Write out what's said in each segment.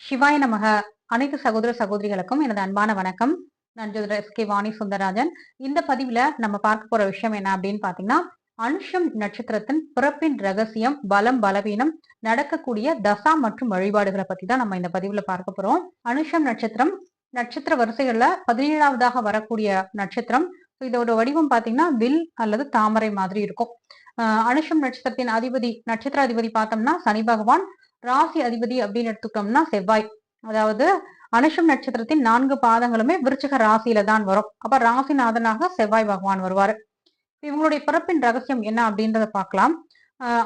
சிவாய நமக. அனைத்து சகோதர சகோதரிகளுக்கும் எனது அன்பான வணக்கம். நான் ஜோதிடர் எஸ்.கே. வாணி சுந்தரராஜன். இந்த பதிவுல நம்ம பார்க்க போற விஷயம் என்ன அப்படின்னு பாத்தீங்கன்னா, அனுஷம் நட்சத்திரத்தின் பிறப்பின் ரகசியம், பலம், பலவீனம், நடக்கக்கூடிய தசா மற்றும் வழிபாடுகளை பத்தி தான் நம்ம இந்த பதிவுல பார்க்க போறோம். அனுஷம் நட்சத்திரம் நட்சத்திர வரிசைகள்ல 17வதாக வரக்கூடிய நட்சத்திரம். இதோட வடிவம் பாத்தீங்கன்னா வில் அல்லது தாமரை மாதிரி இருக்கும். அனுஷம் நட்சத்திரத்தின் அதிபதி, நட்சத்திர அதிபதி பார்த்தோம்னா சனி பகவான். ராசி அதிபதி அப்படின்னு எடுத்துக்கிட்டோம்னா செவ்வாய். அதாவது அனுஷம் நட்சத்திரத்தின் 4 பாதங்களுமே விருச்சிக ராசியில தான் வரும். அப்ப ராசிநாதனாக செவ்வாய் பகவான் வருவாரு. இவங்களுடைய பிறப்பின் ரகசியம் என்ன அப்படின்றத பார்க்கலாம்.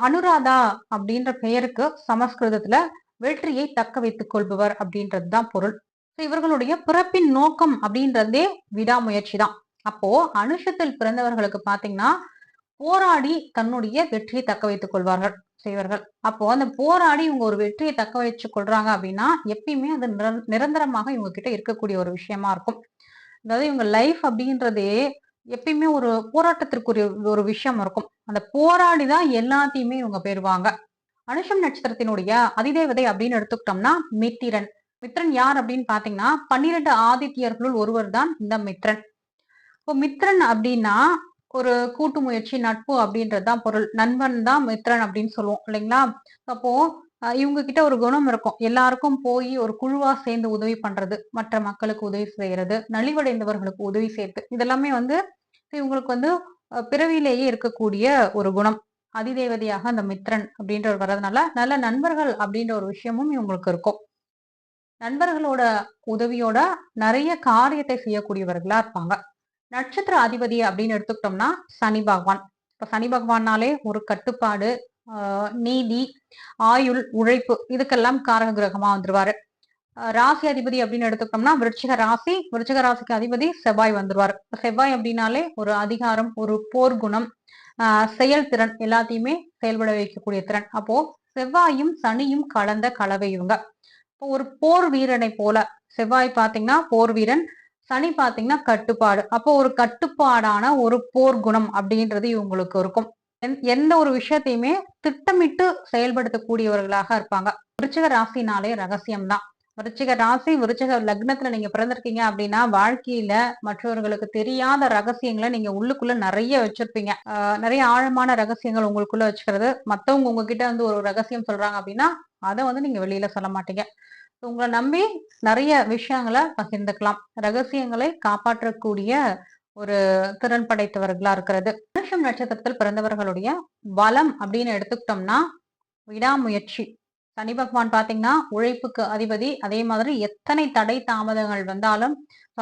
அனுராதா அப்படின்ற பெயருக்கு சமஸ்கிருதத்துல வெற்றியை தக்க வைத்துக் கொள்பவர் அப்படின்றதுதான் பொருள். இவர்களுடைய பிறப்பின் நோக்கம் அப்படின்றதே விடாமுயற்சி தான். அப்போ அனுஷத்தில் பிறந்தவர்களுக்கு பாத்தீங்கன்னா போராடி தன்னுடைய வெற்றியை தக்க வைத்துக் கொள்வார்கள் செய்வார்கள். அப்போ அந்த போராடி இவங்க ஒரு வெற்றியை தக்க வச்சு கொள்றாங்க அப்படின்னா எப்பயுமே அது நிரந்தரமாக இவங்க கிட்ட இருக்கக்கூடிய ஒரு விஷயமா இருக்கும். அதாவது இவங்க லைஃப் அப்படின்றதே எப்பயுமே ஒரு போராட்டத்திற்குரிய ஒரு விஷயம் இருக்கும். அந்த போராடிதான் எல்லாத்தையுமே இவங்க பெறுவாங்க. அனுஷம் நட்சத்திரத்தினுடைய அதிதேவதை அப்படின்னு எடுத்துக்கிட்டோம்னா மித்திரன். மித்ரன் யார் அப்படின்னு பாத்தீங்கன்னா 12 ஆதித்யர்களுள் ஒருவர் தான் இந்த மித்ரன். இப்போ மித்ரன் அப்படின்னா ஒரு கூட்டு முயற்சி, நட்பு அப்படின்றதுதான் பொருள். நண்பன் தான் மித்ரன் அப்படின்னு சொல்லுவோம் இல்லைங்களா? அப்போ இவங்க கிட்ட ஒரு குணம் இருக்கும். எல்லாருக்கும் போய் ஒரு குழுவா சேர்ந்து உதவி பண்றது, மற்ற மக்களுக்கு உதவி செய்யறது, நலிவடைந்தவர்களுக்கு உதவி செய்யறது, இதெல்லாமே இவங்களுக்கு பிறவியிலேயே இருக்கக்கூடிய ஒரு குணம். அதிதேவதையாக அந்த மித்ரன் அப்படின்றவர் வர்றதுனால நல்ல நண்பர்கள் அப்படின்ற ஒரு விஷயமும் இவங்களுக்கு இருக்கும். நண்பர்களோட உதவியோட நிறைய காரியத்தை செய்யக்கூடியவர்களா இருப்பாங்க. நட்சத்திர அதிபதி அப்படின்னு எடுத்துக்கிட்டோம்னா சனி பகவான். இப்ப சனி பகவான்னாலே ஒரு கட்டுப்பாடு, நீதி, ஆயுள், உழைப்பு இதுக்கெல்லாம் காரக கிரகமா வந்துருவாரு. ராசி அதிபதி அப்படின்னு எடுத்துக்கிட்டோம்னா விருச்சிக ராசி. விருச்சிக ராசிக்கு அதிபதி செவ்வாய் வந்துருவாரு. செவ்வாய் அப்படின்னாலே ஒரு அதிகாரம், ஒரு போர்க்குணம், செயல்திறன் எல்லாத்தையுமே செயல்பட வைக்கக்கூடிய திறன். அப்போ செவ்வாயும் சனியும் கலந்த கலவை இவங்க. ஒரு போர் வீரனை போல செவ்வாய் பாத்தீங்கன்னா போர் வீரன், சனி பாத்தீங்கன்னா கட்டுப்பாடு. அப்போ ஒரு கட்டுப்பாடான ஒரு போர் குணம் அப்படின்றது இவங்களுக்கு இருக்கும். எந்த ஒரு விஷயத்தையுமே திட்டமிட்டு செயல்படுத்தக்கூடியவர்களாக இருப்பாங்க. விருச்சிக ராசினாலே ரகசியம்தான். விருச்சிக ராசி, விருச்சிக லக்னத்துல நீங்க பிறந்திருக்கீங்க அப்படின்னா வாழ்க்கையில மற்றவர்களுக்கு தெரியாத ரகசியங்களை நீங்க உள்ளுக்குள்ள நிறைய வச்சிருப்பீங்க. நிறைய ஆழமான ரகசியங்கள் உங்களுக்குள்ள வச்சுக்கிறது. மத்தவங்க உங்ககிட்ட ஒரு ரகசியம் சொல்றாங்க அப்படின்னா அதை நீங்க வெளியில சொல்ல மாட்டீங்க. உங்களை நம்பி நிறைய விஷயங்களை பகிர்ந்துக்கலாம். ரகசியங்களை காப்பாற்றக்கூடிய ஒரு திறன் படைத்தவர்களா இருக்கிறது. அனுஷம் நட்சத்திரத்தில் பிறந்தவர்களுடைய பலம் அப்படின்னு எடுத்துக்கிட்டோம்னா விடாமுயற்சி. சனி பகவான் பாத்தீங்கன்னா உழைப்புக்கு அதிபதி. அதே மாதிரி எத்தனை தடை தாமதங்கள் வந்தாலும்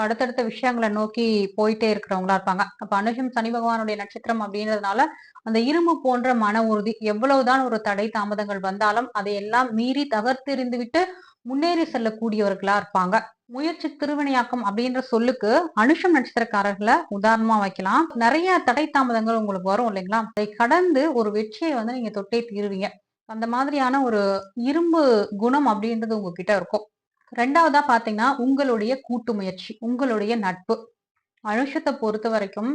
அடுத்தடுத்த விஷயங்களை நோக்கி போயிட்டே இருக்கிறவங்களா இருப்பாங்க. அப்ப அனுஷம் சனி பகவானுடைய நட்சத்திரம் அப்படின்றதுனால அந்த இரும்பு போன்ற மன உறுதி. எவ்வளவுதான் ஒரு தடை தாமதங்கள் வந்தாலும் அதையெல்லாம் மீறி தகர்த்தெறிந்து விட்டு முன்னேறி செல்லக்கூடியவர்களா இருப்பாங்க. முயற்சி திருவினையாக்கம் அப்படின்ற சொல்லுக்கு அனுஷம் நட்சத்திரக்காரர்களை உதாரணமா வைக்கலாம். நிறைய தடை தாமதங்கள் உங்களுக்கு வரும் இல்லைங்களா? அதை கடந்து ஒரு வெற்றியை நீங்க தொட்டே தீருவீங்க. அந்த மாதிரியான ஒரு இரும்பு குணம் அப்படின்றது உங்ககிட்ட இருக்கும். ரெண்டாவதா பாத்தீங்கன்னா உங்களுடைய கூட்டு முயற்சி, உங்களுடைய நட்பு. அனுஷத்தை பொறுத்த வரைக்கும்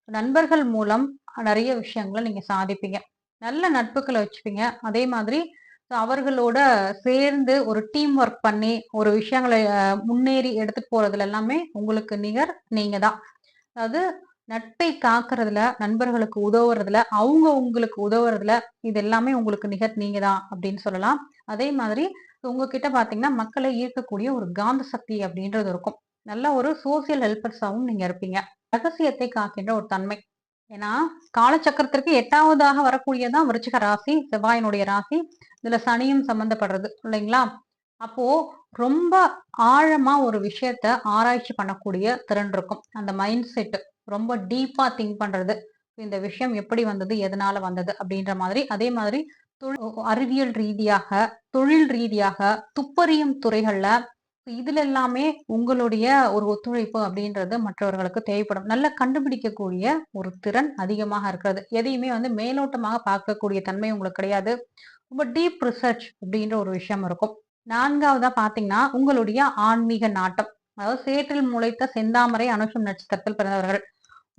நண்பர்கள் மூலம் நிறைய விஷயங்களை நீங்க சாதிப்பீங்க. நல்ல நட்புகளை வச்சுப்பீங்க. அதே மாதிரி அவர்களோட சேர்ந்து ஒரு டீம் ஒர்க் பண்ணி ஒரு விஷயங்களை முன்னேறி எடுத்துட்டு போறதுல எல்லாமே உங்களுக்கு நிகர் நீங்க தான். அதாவது நட்பை காக்குறதுல, நண்பர்களுக்கு உதவுறதுல, அவங்க உங்களுக்கு உதவுறதுல இது எல்லாமே உங்களுக்கு நிகர் நீங்க தான் அப்படின்னு சொல்லலாம். அதே மாதிரி உங்ககிட்ட பாத்தீங்கன்னா மக்களை ஈர்க்கக்கூடிய ஒரு காந்த சக்தி அப்படின்றது இருக்கும். நல்ல ஒரு சோசியல் ஹெல்பர்ஸாவும் நீங்க இருப்பீங்க. ரகசியத்தை காக்கின்ற ஒரு தன்மை. ஏன்னா காலச்சக்கரத்திற்கு 8வதாக வரக்கூடியதான் விருச்சிக ராசி, செவ்வாயினுடைய ராசி. இதுல சனியும் சம்பந்தப்படுறது இல்லைங்களா? அப்போ ரொம்ப ஆழமா ஒரு விஷயத்த ஆராய்ச்சி பண்ணக்கூடிய திறன் இருக்கும். அந்த மைண்ட் செட் ரொம்ப டீப்பா திங்க் பண்றது. இந்த விஷயம் எப்படி வந்தது, எதனால வந்தது அப்படின்ற மாதிரி. அதே மாதிரி அறிவியல் ரீதியாக, தொழில் ரீதியாக, துப்பறியும் துறைகள்ல இதுல எல்லாமே உங்களுடைய ஒரு ஒத்துழைப்பு அப்படின்றது மற்றவர்களுக்கு தேவைப்படும். நல்லா கண்டுபிடிக்கக்கூடிய ஒரு திறன் அதிகமாக இருக்கிறது. எதையுமே மேலோட்டமாக பார்க்கக்கூடிய தன்மை உங்களுக்கு கிடையாது. ரொம்ப டீப் ரிசர்ச் அப்படின்ற ஒரு விஷயம் இருக்கும். 4வதா பாத்தீங்கன்னா உங்களுடைய ஆன்மீக நாட்டம். அதாவது சேற்றில் முளைத்த செந்தாமரை அனுஷம் நட்சத்திரத்தில் பிறந்தவர்கள்.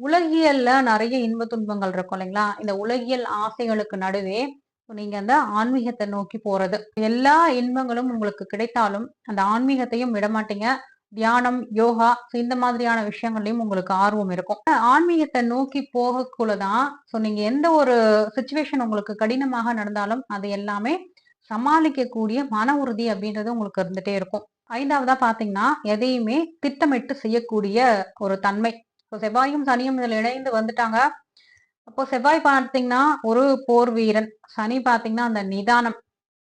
உலகியல்ல நிறைய இன்ப துன்பங்கள் இருக்கும் இல்லைங்களா? இந்த உலகியல் ஆசைகளுக்கு நடுவே நீங்க அந்த ஆன்மீகத்தை நோக்கி போறது. எல்லா இன்பங்களும் உங்களுக்கு கிடைத்தாலும், அந்த ஆன்மீகத்தையும் விடமாட்டீங்க. தியானம், யோகா இந்த மாதிரியான விஷயங்கள்லயும் உங்களுக்கு ஆர்வம் இருக்கும். ஆன்மீகத்த நோக்கி போகக்குள்ள தான் நீங்க எந்த ஒரு சிச்சுவேஷன் உங்களுக்கு கடினமாக நடந்தாலும், அது எல்லாமே சமாளிக்கக்கூடிய மன உறுதி அப்படின்றது உங்களுக்கு இருந்துட்டே இருக்கும். 5வதா பார்த்தீங்கன்னா, எதையுமே திட்டமிட்டு செய்யக்கூடிய ஒரு தன்மை. இப்போ செவ்வாயும், சனியும் இதுல இணைந்து வந்துட்டாங்க. அப்போ செவ்வாய் பார்த்தீங்கன்னா, ஒரு போர் வீரன். சனி பார்த்தீங்கன்னா, அந்த நிதானம்.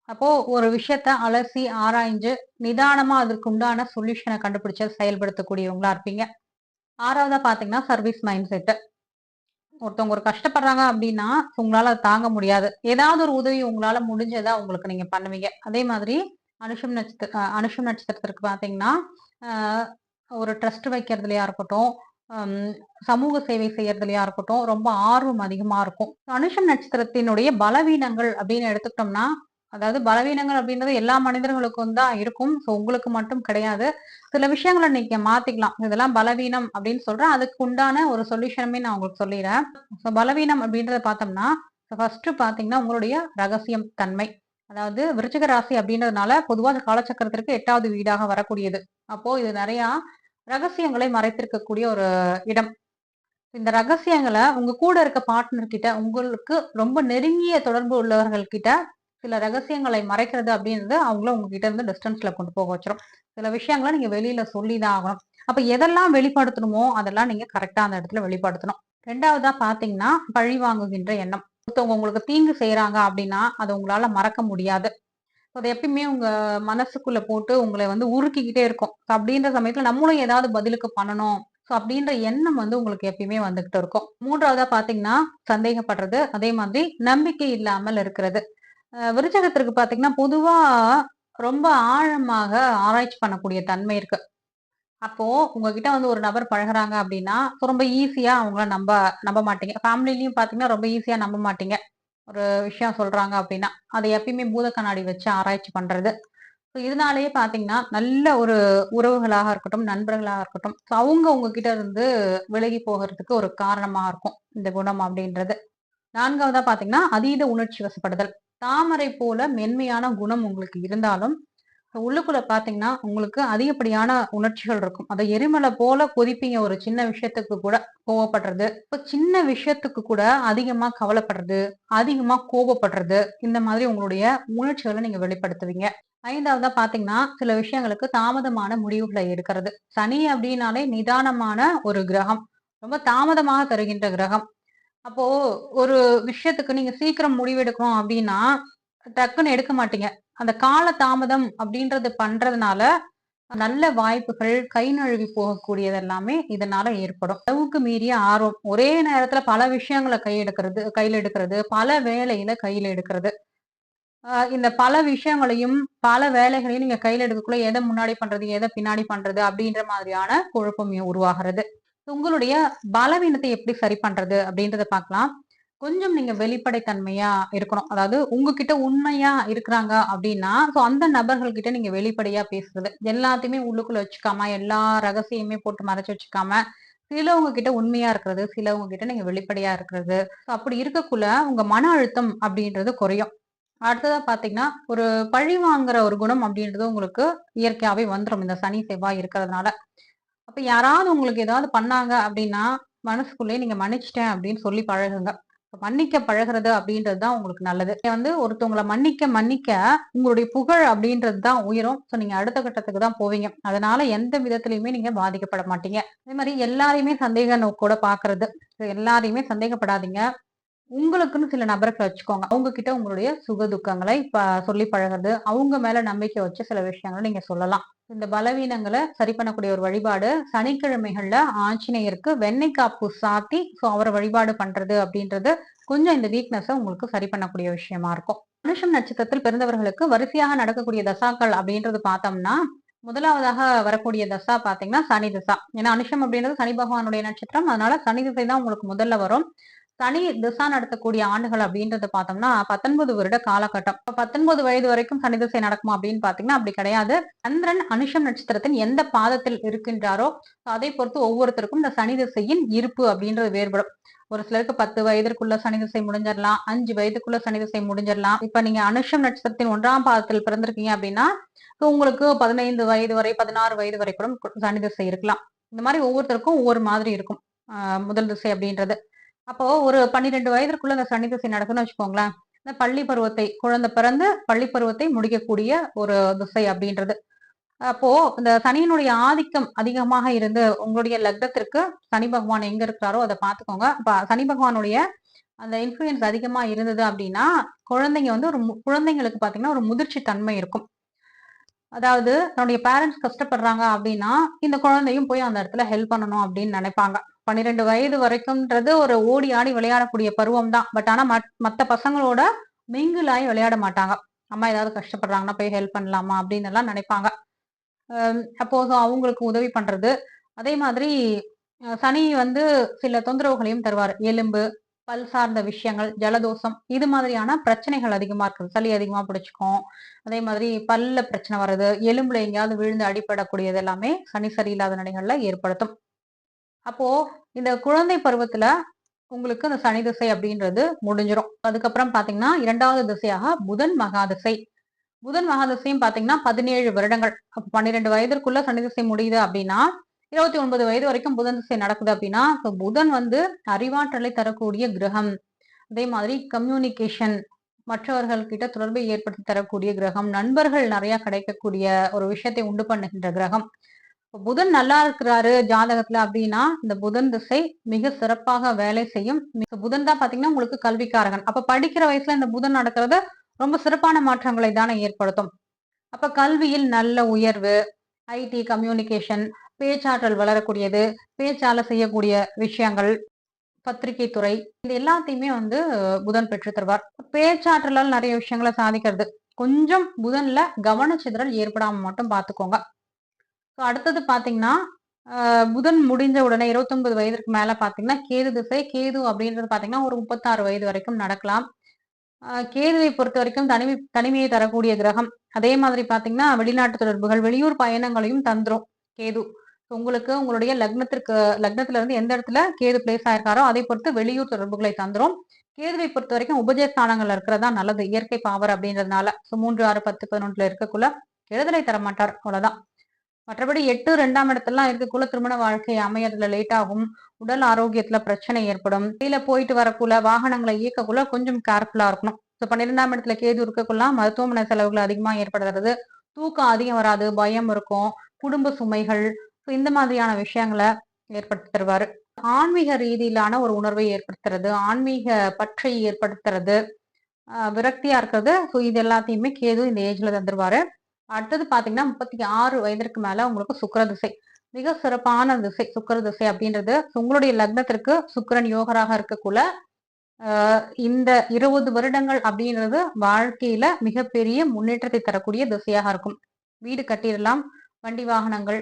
அப்போ ஒரு விஷயத்த அலசி, ஆராய்ஞ்சு, நிதானமா அதற்கு உண்டான சொல்யூஷன கண்டுபிடிச்சு செயல்படுத்தக்கூடியவங்களா இருப்பீங்க. 6வதா பார்த்தீங்கன்னா, சர்வீஸ் மைண்ட் செட். ஒருத்தவங்க ஒரு கஷ்டப்படுறாங்க அப்டின்னா, உங்களால அத தாங்க முடியாது. ஏதாவது ஒரு உதவி உங்களால முடிஞ்சத உங்களுக்கு நீங்க பண்ணுவீங்க. அதே மாதிரி அனுஷம் நட்சத்திரத்திற்கு பார்த்தீங்கன்னா, அ ஒரு ட்ரஸ்ட் வைக்கிறதுலயா இருக்கட்டும், அம் சமூக சேவை செய்யறதுலயா இருக்கட்டும், ரொம்ப ஆர்வம் அதிகமா இருக்கும். அனுஷம் நட்சத்திரத்தினுடைய பலவீனங்கள் அப்படின்னு எடுத்துக்கிட்டோம்னா, அதாவது பலவீனங்கள் அப்படின்றது எல்லா மனிதர்களுக்கும் தான் இருக்கும். உங்களுக்கு மட்டும் கிடையாது. சில விஷயங்கள நீங்க மாத்திக்கலாம். இதெல்லாம் பலவீனம் அப்படின்னு சொல்றேன். அதுக்கு உண்டான ஒரு சொல்யூஷனுமே நான் உங்களுக்கு சொல்லிர்றேன். பலவீனம் அப்படின்றத பார்த்தோம்னா, ஃபர்ஸ்ட் பார்த்தீங்கன்னா, உங்களுடைய ரகசியம் தன்மை. அதாவது விருச்சிக ராசி அப்படின்றதுனால பொதுவா அந்த காலச்சக்கரத்திற்கு 8வது வீடாக வரக்கூடியது. அப்போ இது நெறையா ரகசியங்களை மறைத்திருக்கக்கூடிய ஒரு இடம். இந்த ரகசியங்கள உங்க கூட இருக்க பார்ட்னர் கிட்ட, உங்களுக்கு ரொம்ப நெருங்கிய தொடர்பு உள்ளவர்கள் கிட்ட சில ரகசியங்களை மறைக்கிறது அப்படின்றது அவங்கள உங்ககிட்ட இருந்து டிஸ்டன்ஸ்ல கொண்டு போக வச்சுரும். சில விஷயங்கள நீங்க வெளியில சொல்லி தான் ஆகணும். அப்ப எதெல்லாம் வெளிப்படுத்தணுமோ, அதெல்லாம் நீங்க கரெக்ட்டா அந்த இடத்துல வெளிப்படுத்தணும். 2வதா பார்த்தீங்கன்னா, பழி வாங்குகின்ற எண்ணம். ஒருத்தவங்க உங்களுக்கு தீங்கு செய்றாங்க அப்படின்னா, அத உங்களால மறக்க முடியாது. அது எப்பயுமே உங்க மனசுக்குள்ள போட்டு உங்கள வந்து உருக்கிக்கிட்டே இருக்கும். அப்படின்ற சமயத்துல நம்மளும் ஏதாவது பதிலுக்கு பண்ணணும். அப்படின்ற எண்ணம் வந்து உங்களுக்கு எப்பயுமே வந்துகிட்டு இருக்கும். 3வதா பார்த்தீங்கன்னா, சந்தேகப்படுறது. அதே மாதிரி நம்பிக்கை இல்லாமல் இருக்கிறது. விருச்சகத்திற்கு பார்த்தீங்கன்னா, பொதுவா ரொம்ப ஆழமாக ஆராய்ச்சி பண்ணக்கூடிய தன்மை இருக்கு. அப்போ உங்ககிட்ட வந்து ஒரு நபர் பழகுறாங்க அப்படின்னா, ரொம்ப ஈஸியா அவங்கள நம்ப மாட்டீங்க. ஃபேமிலிலயும் பார்த்தீங்கன்னா, ரொம்ப ஈஸியா நம்ப மாட்டீங்க. ஒரு விஷயம் சொல்றாங்க அப்படின்னா, அத எப்பயுமே பூத கண்ணாடி வச்சு ஆராய்ச்சி பண்றது. இதனாலேயே பார்த்தீங்கன்னா, நல்ல ஒரு உறவுகளாக இருக்கட்டும், நண்பர்களாக இருக்கட்டும், அவங்க உங்ககிட்ட இருந்து விலகி போகறதுக்கு ஒரு காரணமா இருக்கும். இந்த குணம் அப்படின்றது. 4வதா பார்த்தீங்கன்னா, அதீத உணர்ச்சி வசப்படுதல். தாமரை போல மென்மையான குணம் உங்களுக்கு இருந்தாலும், உள்ளுக்குள்ள பார்த்தீங்கன்னா, உங்களுக்கு அதிகப்படியான உணர்ச்சிகள் இருக்கும். அத எரிமலை போல கொதிப்பீங்க ஒரு சின்ன விஷயத்துக்கு கூட கோவப்படுறது. இப்ப சின்ன விஷயத்துக்கு கூட அதிகமா கவலைப்படுறது, அதிகமா கோபப்படுறது, இந்த மாதிரி உங்களுடைய உணர்ச்சிகள நீங்க வெளிப்படுத்துவீங்க. 5வதா பார்த்தீங்கன்னா, சில விஷயங்களுக்கு தாமதமான முடிவுகளை எடுக்கிறது. சனி அப்டின்னாலே நிதானமான ஒரு கிரகம். ரொம்ப தாமதமாக தருகின்ற கிரகம். அப்போ ஒரு விஷயத்துக்கு நீங்க சீக்கிரம் முடிவெடுக்கணும் அப்டின்னா, டக்குன்னு எடுக்க மாட்டீங்க. அந்த கால தாமதம் அப்டின்றது பண்றதுனால, நல்ல வாய்ப்புகள் கை நழுவி போகக்கூடியது எல்லாமே இதனால ஏற்படும். அளவுக்கு மீறிய ஆர்வம். ஒரே நேரத்துல பல விஷயங்கள கையில எடுக்கிறது, பல வேலையில கையில எடுக்கிறது. இந்த பல விஷயங்களையும், பல வேலைகளையும் நீங்க கையில எடுக்கக்குள்ள எத முன்னாடி பண்றது, எத பின்னாடி பண்றது அப்படின்ற மாதிரியான குழப்பம் உருவாகிறது. உங்களுடைய பலவீனத்தை எப்படி சரி பண்றது அப்படின்றத பார்க்கலாம். கொஞ்சம் நீங்க வெளிப்படைத்தன்மையா இருக்கணும். அதாவது உங்ககிட்ட உண்மையா இருக்கிறாங்க அப்படின்னா, அந்த நபர்கள் கிட்ட நீங்க வெளிப்படையா பேசுறது. எல்லாத்தையுமே உள்ளுக்குள்ள வச்சுக்காம, எல்லா ரகசியமே போட்டு மறைச்சு வச்சுக்காம, சிலவங்க கிட்ட உண்மையா இருக்கிறது, சிலவங்க கிட்ட நீங்க வெளிப்படையா இருக்கிறது. அப்படி இருக்கக்குள்ள உங்க மன அழுத்தம் அப்படின்றது குறையும். அடுத்ததா பார்த்தீங்கன்னா, ஒரு பழி வாங்குற ஒரு குணம் அப்படின்றது உங்களுக்கு இயற்கையாவே வந்துரும். இந்த சனி, செவ்வாய் இருக்கிறதுனால. அப்ப யாராவது உங்களுக்கு ஏதாவது பண்ணாங்க அப்படின்னா, மனசுக்குள்ளேயே நீங்க மன்னிச்சுட்டேன் அப்படின்னு சொல்லி பழகுங்க. மன்னிக்க பழகுறது அப்படின்றது தான் உங்களுக்கு நல்லது. நீங்க வந்து ஒருத்தவங்கள மன்னிக்க மன்னிக்க உங்களுடைய புகழ் அப்படின்றது தான் உயரும். நீங்க அடுத்த கட்டத்துக்கு தான் போவீங்க. அதனால எந்த விதத்திலயுமே நீங்க பாதிக்கப்பட மாட்டீங்க. அதே மாரி எல்லாரையுமே சந்தேக நோக்கோட பார்க்கறது. எல்லாரையுமே சந்தேகப்படாதீங்க. உங்களுக்குன்னு சில நபர்கள வச்சுக்கோங்க. அவங்க கிட்ட உங்களுடைய சுக துக்கங்களை சொல்லி பழகுறது. அவங்க மேல நம்பிக்கை வச்சு சில விஷயங்கள நீங்க சொல்லலாம். இந்த பலவீனங்கள சரி பண்ணக்கூடிய ஒரு வழிபாடு, சனிக்கிழமைகள்ல ஆஞ்சநேயருக்கு வெண்ணெய் காப்பு சாத்தி, அவர வழிபாடு பண்றது அப்படின்றது, கொஞ்சம் இந்த வீக்னஸ உங்களுக்கு சரி பண்ணக்கூடிய விஷயமா இருக்கும். அனுஷம் நட்சத்திரத்தில் பிறந்தவர்களுக்கு வரிசையாக நடக்கக்கூடிய தசாக்கள் அப்படின்றது பார்த்தோம்னா, முதலாவதாக வரக்கூடிய தசா பார்த்தீங்கன்னா, சனி தசா. ஏன்னா அனுஷம் அப்படின்றது சனி பகவானுடைய நட்சத்திரம். அதனால சனி திசை தான் உங்களுக்கு முதல்ல வரும். சனி திசா நடத்தக்கூடிய ஆண்டுகள் அப்படின்றத பார்த்தோம்னா 19 வருட காலகட்டம். இப்ப 19 வயது வரைக்கும் சனி திசை நடக்குமா அப்படின்னு பார்த்தீங்கன்னா, அப்படி கிடையாது. சந்திரன் அனுஷம் நட்சத்திரத்தின் எந்த பாதத்தில் இருக்கின்றாரோ, அதை பொறுத்து ஒவ்வொருத்தருக்கும் இந்த சனி திசையின் இருப்பு அப்படின்றது வேறுபடும். ஒரு சிலருக்கு 10 வயதிற்குள்ள சனி திசை முடிஞ்சிடலாம், 5 வயதுக்குள்ள சனி திசை முடிஞ்சிடலாம். இப்ப நீங்க அனுஷம் நட்சத்திரத்தின் 1ஆம் பாதத்தில் பிறந்திருக்கீங்க அப்படின்னா உங்களுக்கு 15 வயது வரை 16 வயது வரை கூட சனி திசை இருக்கலாம். இந்த மாதிரி ஒவ்வொருத்தருக்கும் ஒவ்வொரு மாதிரி இருக்கும் முதல் திசை அப்படின்றது. அப்போ ஒரு 12 வயதிற்குள்ள இந்த சனி திசை நடக்குன்னு வச்சுக்கோங்களேன். இந்த பள்ளி பருவத்தை குழந்தை பிறந்து பள்ளி பருவத்தை முடிக்கக்கூடிய ஒரு திசை அப்படின்றது. அப்போ இந்த சனியினுடைய ஆதிக்கம் அதிகமாக இருந்து உங்களுடைய லக்னத்திற்கு சனி பகவான் எங்க இருக்கிறாரோ அதை பார்த்துக்கோங்க. அப்ப சனி பகவானுடைய அந்த இன்ஃபுளுயன்ஸ் அதிகமா இருந்தது அப்படின்னா குழந்தைங்க வந்து குழந்தைங்களுக்கு பாத்தீங்கன்னா ஒரு முதிர்ச்சி தன்மை இருக்கும். அதாவது தன்னுடைய பேரண்ட்ஸ் கஷ்டப்படுறாங்க அப்படின்னா இந்த குழந்தையும் போய் அந்த இடத்துல ஹெல்ப் பண்ணணும் அப்படின்னு நினைப்பாங்க. 12 வயது வரைக்கும்ன்றது ஒரு ஓடி ஆடி விளையாடக்கூடிய பருவம் தான். பட் ஆனா மத்த பசங்களோட மிங்கிள் ஆகி விளையாட மாட்டாங்க. அம்மா ஏதாவது கஷ்டப்படுறாங்கன்னா போய் ஹெல்ப் பண்ணலாமா அப்படின்னு எல்லாம் நினைப்பாங்க. அப்போ அவங்களுக்கு உதவி பண்றது. அதே மாதிரி சனி வந்து சில தொந்தரவுகளையும் தருவார். எலும்பு, பல் சார்ந்த விஷயங்கள், ஜலதோஷம் இது மாதிரியான பிரச்சனைகள் அதிகமா இருக்குது. சளி அதிகமா பிடிச்சுக்கும். அதே மாதிரி பல்ல பிரச்சனை வர்றது, எலும்புல எங்கேயாவது விழுந்து அடிபடக்கூடியது எல்லாமே சனி சரியில்லாத நிலைகள்ல ஏற்படுத்தும். அப்போ இந்த குழந்தை பருவத்துல உங்களுக்கு அந்த சனி திசை அப்படின்றது முடிஞ்சிடும். அதுக்கப்புறம் பாத்தீங்கன்னா 2வது திசையாக புதன் மகாதிசை. புதன் மகாதிசையும் பாத்தீங்கன்னா 17 வருடங்கள். 12 வயதிற்குள்ள சனி திசை முடியுது அப்படின்னா 29 வயது வரைக்கும் புதன் திசை நடக்குது அப்படின்னா புதன் வந்து அறிவாற்றலை தரக்கூடிய கிரகம். அதே மாதிரி கம்யூனிகேஷன், மற்றவர்கள் கிட்ட தொடர்பை ஏற்படுத்தி தரக்கூடிய கிரகம், நண்பர்கள் நிறைய கிடைக்கக்கூடிய ஒரு விஷயத்தை உண்டு பண்ணுகின்ற கிரகம். புதன் நல்லா இருக்கிறாரு ஜாதகத்துல அப்படின்னா இந்த புதன் திசை மிக சிறப்பாக வேலை செய்யும். புதன் தான் பாத்தீங்கன்னா உங்களுக்கு கல்விக்காரகன். அப்ப படிக்கிற வயசுல இந்த புதன் நடக்கிறது ரொம்ப சிறப்பான மாற்றங்களை தானே ஏற்படுத்தும். அப்ப கல்வியில் நல்ல உயர்வு, ஐடி, கம்யூனிகேஷன், பேச்சாற்றல் வளரக்கூடியது, பேச்சால செய்யக்கூடிய விஷயங்கள், பத்திரிகை துறை இது எல்லாத்தையுமே வந்து புதன் பெற்று தருவார். பேச்சாற்றலால் நிறைய விஷயங்களை சாதிக்கிறது. கொஞ்சம் புதன்ல கவனச்சிதறல் ஏற்படாம மட்டும் பாத்துக்கோங்க. அடுத்தது பாத்தீங்கன்னா புதன் முடிஞ்ச உடனே 29 வயதிற்கு மேல பாத்தீங்கன்னா கேது திசை. கேது அப்படின்றது பாத்தீங்கன்னா ஒரு 36 வயது வரைக்கும் நடக்கலாம். கேதுவை பொறுத்த வரைக்கும் தனிமையை தரக்கூடிய கிரகம். அதே மாதிரி பாத்தீங்கன்னா வெளிநாட்டு தொடர்புகள், வெளியூர் பயணங்களையும் தந்துரும் கேது. உங்களுக்கு உங்களுடைய லக்னத்துல இருந்து எந்த இடத்துல கேது பிளேஸ் ஆயிருக்காரோ அதை பொறுத்து வெளியூர் தொடர்புகளை தந்துரும். கேதுவை பொறுத்த வரைக்கும் உபஜய ஸ்தானங்கள்ல இருக்கிறதா நல்லது. இயற்கை பாவர் அப்படின்றதுனால 3, 6, 10, 11 இருக்கக்குள்ள கெடுதலை தர மாட்டார். அவ்வளவுதான். மற்றபடி 8, 2ஆம் இடத்துலாம் இருக்கக்குள்ள திருமண வாழ்க்கை அமையறதுல லேட் ஆகும். உடல் ஆரோக்கியத்துல பிரச்சனை ஏற்படும். வெளியில போயிட்டு வரக்குள்ள வாகனங்களை இயக்கக்குள்ள கொஞ்சம் கேர்ஃபுல்லா இருக்கணும். 12ஆம் இடத்துல கேது இருக்கக்குள்ள மருத்துவமனை செலவுகள் அதிகமா ஏற்படுறது, தூக்கம் அதிகம் வராது, பயம் இருக்கும், குடும்ப சுமைகள் இந்த மாதிரியான விஷயங்களை ஏற்படுத்தி தருவாரு. ஆன்மீக ரீதியிலான ஒரு உணர்வை ஏற்படுத்துறது, ஆன்மீக பற்றை ஏற்படுத்துறது, விரக்தியா இருக்கிறது, இது எல்லாத்தையுமே கேது இந்த ஏஜ்ல தந்துருவாரு. அடுத்தது பாத்தீங்கன்னா 36 வயதிற்கு மேல உங்களுக்கு சுக்கிர திசை. மிக சிறப்பான திசை சுக்கிர திசை அப்படின்றது. உங்களுடைய லக்னத்திற்கு சுக்கிரன் யோகராக இருக்கக்குள்ள இந்த 20 வருடங்கள் அப்படின்றது வாழ்க்கையில மிகப்பெரிய முன்னேற்றத்தை தரக்கூடிய திசையாக இருக்கும். வீடு கட்டிடலாம், வண்டி வாகனங்கள்,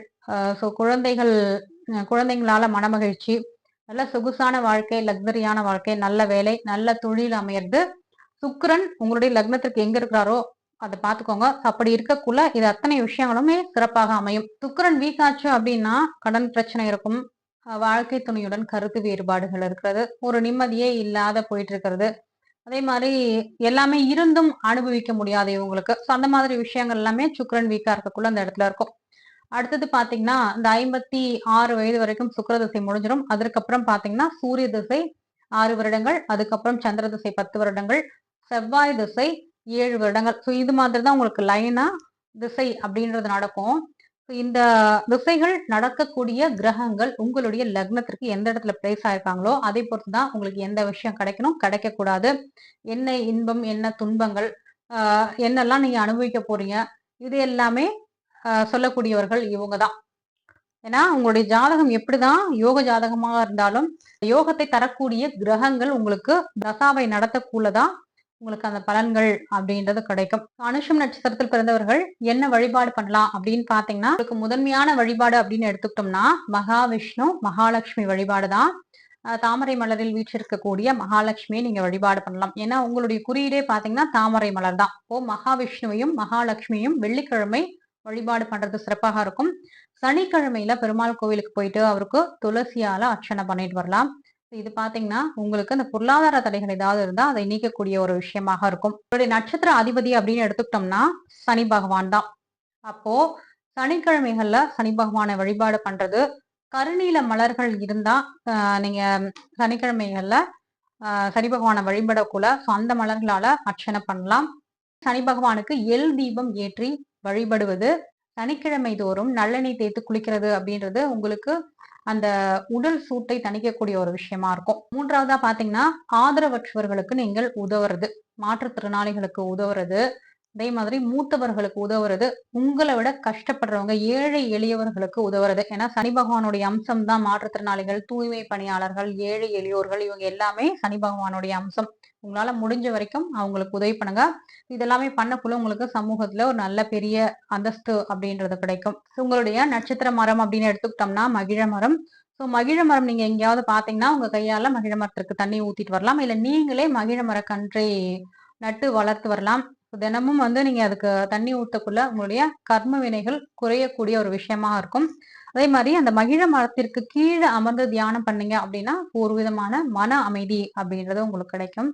குழந்தைங்களால மனமகிழ்ச்சி, நல்ல சொகுசான வாழ்க்கை, லக்ஸரியான வாழ்க்கை, நல்ல வேலை, நல்ல தொழில் அமையறது. சுக்கிரன் உங்களுடைய லக்னத்திற்கு எங்க இருக்கிறாரோ அதை பாத்துக்கோங்க. அப்படி இருக்கக்குள்ள இது அத்தனை விஷயங்களுமே சிறப்பாக அமையும். சுக்கிரன் வீக் ஆச்சு அப்படின்னா கடன் பிரச்சனை இருக்கும், வாழ்க்கை துணையுடன் கருத்து வேறுபாடுகள் இருக்கிறது, ஒரு நிம்மதியே இல்லாத போயிட்டு இருக்கிறது. அதே மாதிரி எல்லாமே இருந்தும் அனுபவிக்க முடியாது இவங்களுக்கு. அந்த மாதிரி விஷயங்கள் எல்லாமே சுக்கிரன் வீக்கா இருக்கக்குள்ள அந்த இடத்துல இருக்கும். அடுத்தது பாத்தீங்கன்னா இந்த 56 வயது வரைக்கும் சுக்கிர திசை முடிஞ்சிடும். அதுக்கப்புறம் பாத்தீங்கன்னா சூரிய திசை 6 வருடங்கள், அதுக்கப்புறம் சந்திர திசை 10 வருடங்கள், செவ்வாய் திசை 7 வருடங்கள். இது மாதிரி தான் உங்களுக்கு லைனா திசை அப்படின்றது நடக்கும். இந்த திசைகள் நடக்கக்கூடிய கிரகங்கள் உங்களுடைய லக்னத்திற்கு எந்த இடத்துல பிளேஸ் ஆயிருக்காங்களோ அதை பொறுத்து தான் உங்களுக்கு எந்த விஷயம் கிடைக்கணும், கிடைக்க கூடாது, என்ன இன்பம், என்ன துன்பங்கள், என்னெல்லாம் நீங்க அனுபவிக்க போறீங்க, இது எல்லாமே சொல்லக்கூடியவர்கள் இவங்க தான். ஏன்னா உங்களுடைய ஜாதகம் எப்படிதான் யோக ஜாதகமாக இருந்தாலும் யோகத்தை தரக்கூடிய கிரகங்கள் உங்களுக்கு தசாவை நடத்தக்குள்ளதான் உங்களுக்கு அந்த பலன்கள் அப்படின்றது கிடைக்கும். அனுஷம் நட்சத்திரத்தில் பிறந்தவர்கள் என்ன வழிபாடு பண்ணலாம் அப்படின்னு பாத்தீங்கன்னா உங்களுக்கு முதன்மையான வழிபாடு அப்படின்னு எடுத்துக்கிட்டோம்னா மகாவிஷ்ணு, மகாலட்சுமி வழிபாடு தான். தாமரை மலரில் வீற்றிருக்கக்கூடிய மகாலட்சுமியை நீங்க வழிபாடு பண்ணலாம். ஏன்னா உங்களுடைய குறியீடே பாத்தீங்கன்னா தாமரை மலர் தான். மகாவிஷ்ணுவையும் மகாலட்சுமியும் வெள்ளிக்கிழமை வழிபாடு பண்றது சிறப்பாக இருக்கும். சனிக்கிழமையில பெருமாள் கோவிலுக்கு போயிட்டு அவருக்கு துளசியால அர்ச்சனை பண்ணிட்டு வரலாம். இது பாத்தீங்கன்னா, உங்களுக்கு அந்த பொருளாதார தடைகள் ஏதாவது இருந்தா, அதை நீக்கக்கூடிய ஒரு விஷயமாக இருக்கும். உங்களுடைய நட்சத்திர அதிபதி அப்படின்னு எடுத்துக்கிட்டோம்னா, சனி பகவான் தான். அப்போ சனிக்கிழமைகள்ல சனி பகவானை வழிபாடு பண்றது, கருநீல மலர்கள் இருந்தா, அ நீங்க சனிக்கிழமைகள்ல சனி பகவானை வழிபடக்குள்ள ஸோ அந்த மலர்களால அர்ச்சனை பண்ணலாம். சனி பகவானுக்கு எள் தீபம் ஏற்றி வழிபடுவது, சனிக்கிழமை தோறும் நல்லெண்ணெய் தேய்த்து குளிக்கிறது அப்படின்றது உங்களுக்கு அந்த உடல் சூட்டை தணிக்கக்கூடிய ஒரு விஷயமா இருக்கும். 3வதா பாத்தீங்கன்னா, ஆதரவற்றவர்களுக்கு நீங்கள் உதவுறது, மாற்றுத்திறனாளிகளுக்கு உதவுறது, அதே மாதிரி மூத்தவர்களுக்கு உதவுறது, உங்களை விட கஷ்டப்படுறவங்க, ஏழை எளியவர்களுக்கு உதவுறது. ஏன்னா சனி பகவானுடைய அம்சம் தான் மாற்றுத்திறனாளிகள், தூய்மை பணியாளர்கள், ஏழை எளியோர்கள் இவங்க எல்லாமே சனி பகவானுடைய அம்சம். உங்களால முடிஞ்ச வரைக்கும் அவங்களுக்கு உதவி பண்ணுங்க. இதெல்லாமே பண்ணக்குள்ள உங்களுக்கு சமூகத்துல ஒரு நல்ல பெரிய அந்தஸ்து அப்படின்றது கிடைக்கும். உங்களுடைய நட்சத்திர மரம் அப்படின்னு எடுத்துக்கிட்டோம்னா மகிழ மரம். ஸோ மகிழ மரம் நீங்க எங்கேயாவது பாத்தீங்கன்னா உங்க கையால மகிழ மரத்திற்கு தண்ணி ஊத்திட்டு வரலாம். இல்ல நீங்களே மகிழ மர கன்றை நட்டு வளர்த்து வரலாம். தினமும் நீங்க அதுக்கு தண்ணி ஊத்தக்குள்ள உங்களுடைய கர்ம வினைகள் குறையக்கூடிய ஒரு விஷயமா இருக்கும். அதே மாதிரி அந்த மகிழ மரத்திற்கு கீழே அமர்ந்து தியானம் பண்ணீங்க அப்படின்னா ஒரு விதமான மன அமைதி அப்படின்றது உங்களுக்கு கிடைக்கும்.